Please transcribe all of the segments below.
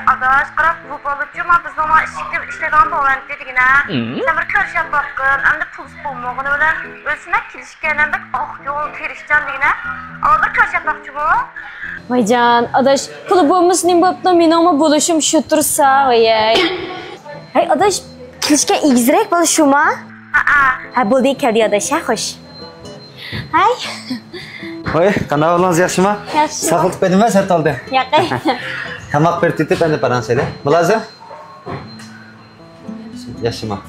Adaş, qarab bu balıqçı ma biz ona işlədən bağlanıb dedigine. Sen bir karışa bakın, hem de pulsuz bulmağını öyle ölsüne kilişkenden bak yol perişcan digine. Ama bir karışa bakçı bu. Vaycan, adaş, kulübümüz ne bapta minama buluşum şu tursa vayay. Hay adaş, kilişke igizrek buluşum ha? Ha, buldu keldi adaş, ha hoş. Hay. Oy, kanalınız yaxşı mı? Yaxşı. Sağlık benim ve sert oldu. Yakay. Tamak bir titip ben de paran söyle. Bulaza? Yaxşı mı?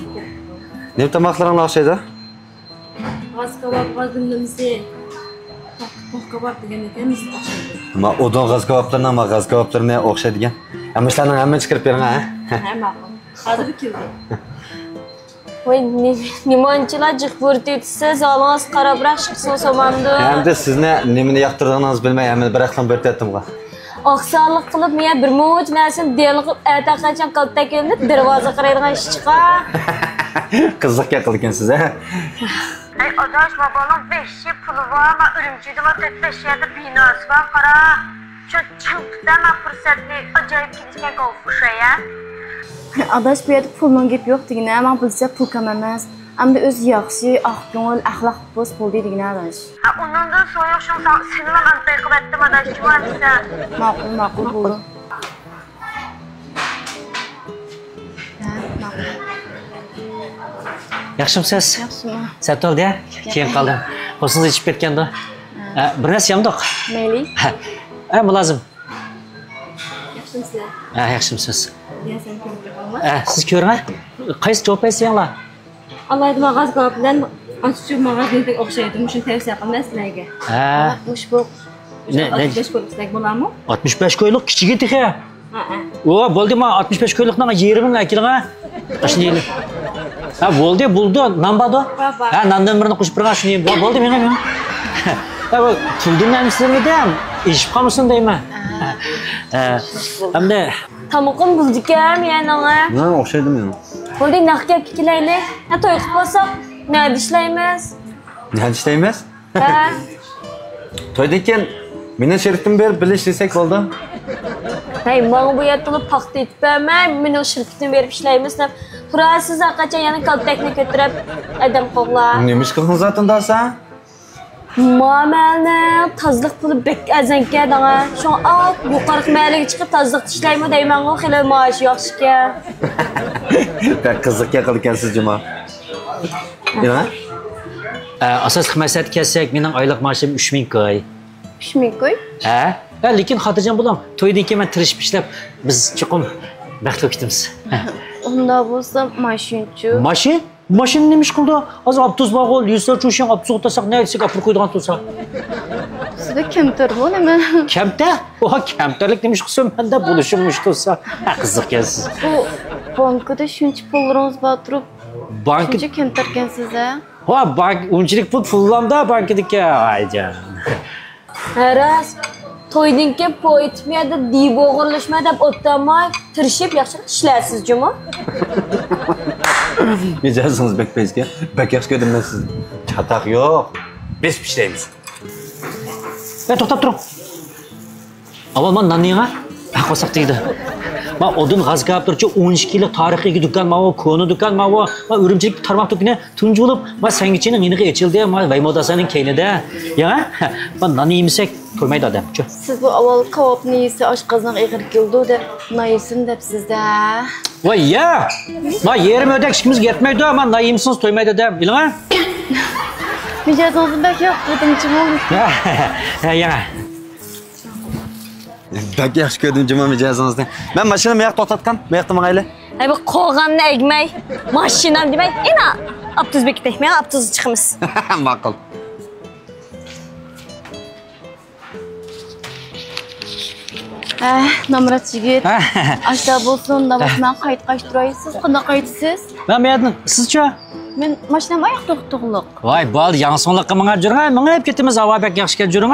Ne tamaklarına okşaydı? Gaz kebap var dinlemesi. Bok kebap degan ekan, biz okşaydı. Ama odun gaz kebaplarına ama gaz kebaplarına okşaydı gen. Ama işlerini hemen çıkarıp verin ha. Ha, ma'qul. Hozir keldi. Voy, nimanchilar jiqburtisiz, olmos qarabroq chiqsin so'mamdi. Hem de siz nemini yaktırdığınız bilmey, hemen bıraktan bir ettim ga. Oqsonlik qilib, men bir mo'j narsani delg'ib, ataqachon qalbda keldi, darvoza qaraydigan ish chiqar. Kızlık yakılırken size. Ay adaş, babanın 5 pulu var ama Ürümçi'de var 4-5 yerde binası var. Qara, şu çıptan fırsatlı acayip kilişken qolfuşa ya. Adaş bu yerda pulning gap yo'q degina, men bilsa pul kam emas. Hamda o'z yaxshi, aqko'ngil, axloq bo'z bo'ldi degina adaş. Ha, undan da so'yoq shu seni ham anqay qilib aytdim adaş, chiqarsa. Ma'qul bo'ldi. Yaxshimisiz? Yaxshimi? Sert oldu ya? Keyin qoldim. Qo'shingiz ichib ketganda. Bir narsa yamdoq. Mayli. Ha, mulozim. Yaxshimisiz? Ha, yaxshimisiz. Yaxshim ko'rib Siz ko'ring. Qaysi javob bersanglar? Allohga mag'az kebab bilan ochib mag'azinga o'xshaydi. Shuni tavsiya qilaman sizlarga. Ha. Bo'sh bo'q. Ne? 65 ko'rsak bo'ladimi? 65 ko'yliq kichigi texa. Ha. O, bo'ldi ma 65 ko'yliqdan 20 akiling ha. Shuni. Ha, bo'ldi, nan bordi. Ha, nandan birini qo'shib turgan shuni. Bo'ldi menga. Ha, bu puldan sizlarga ish qolmasin deyman. Hamda Tamuqim buldikam, yana. Ne okşaydım ya. Bo'ldi, naqqa kelayli. Ha, to'y qilib olsak, nima ishlaymiz? Ne işleyemez? Ha. Toydayken meni şeriftim bir birleştirsek oldu. Hay, men bu yerda paxta etib bermay, meni shirkatni berib ishlaymiz deb. Turasiz aqacha yana kaltakni ko'tarib adam qo'g'lar. Neymiş kılın zaten daha sen? Muamelni tozliq puli bek azanka danga. Shu alt yuqori mayliga chiqib tozliq ishlaymi deyman, u xili maosh yaxshi ekan. Ben kızlık yakılırken siz cuma. Ya? asosiy maqsad kelsak, mening oylik maoshim 3000 koy. 3000 koy? Ha? Lekin xotirjam bo'ling. To'ydan keyin men tirishib ishlab, biz chuqur baxtga ketamiz. Unda bo'lsa mashinchi. Mashin nima ish qildi? Hozir avtobus bo'g'il, yuzlar cho'shin avtobus o'tasak, nima desa gapirib qo'ydigan tursa. Sizda kimdir bu nima? Kamta? Oha, kamtarlik nima ish qilsam, menda bo'lishimmish tursa. Ha, qiziq kelsiz. Bu bankda shuncha pullaringiz bor turib, Bank shuncha kimtarkansiz a? Ha, bank unchilik pullamda bankidagi. Ayjon. Haras to'ydan keyin poyitmaydi, deb o'g'irlashma deb o'ttamay, tirishib yaxshiroq ishlaysiz juma. Geçersiniz bekbeyizge. Bek yaş gördüm ben siz. Çatak yok. Biz pişireyimiz. To'xtab turing. Avval men nanniga qo'saq deydi. Men odin g'azgabdirchi 12 yillik tarixiy do'kon, men ko'ni do'kon, men Urumchilik tarmoq do'koni tunji bo'lib, men sangichining yeniga echildi, men Vaymodasaning keynida. Ya, men nanni yemasak ko'rmaydi odam. Siz bu avval kebabni yesa oshqozon ig'ir keldi deb, nayisin deb sizda. Voy ya! Men yerim o'dak ishimiz yetmaydi, men nayimsiz to'ymaydi deb, bilingmi? Mijozingizda yo'q dedim-chi. Ya. Bek yaş gördüm cuma mecazınızda. Ben maşinamı yak to'xtatgan, bu yoqda mang'ayli. Hay bu qo'g'amni egmay, mashinam demay, ena Abduzbek tekmay, Abduz chiqamiz. Ma'qul. Namrat yigit. Ashta bo'lsin, davotman qaytqash turaysiz. Qanday qaytisiz? Men berdim. Sizcha? Men mashinam oyoq to'xtug'liq. Voy, bol, yangsonliqqa mingab juring, mingab ketimiz, havo bek yaxshi kelib juring.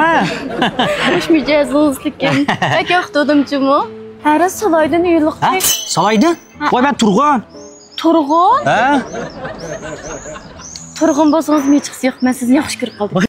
Xush mijozingizlikin. Bek yo'q dedim-chimi? Hara Saloydan uyliq. Saloydan? Voy, men Turg'un. Turg'un? Ha? Turg'un bo'lsangiz men chiqsa yo'q, men sizni yaxshi ko'rib qoldim.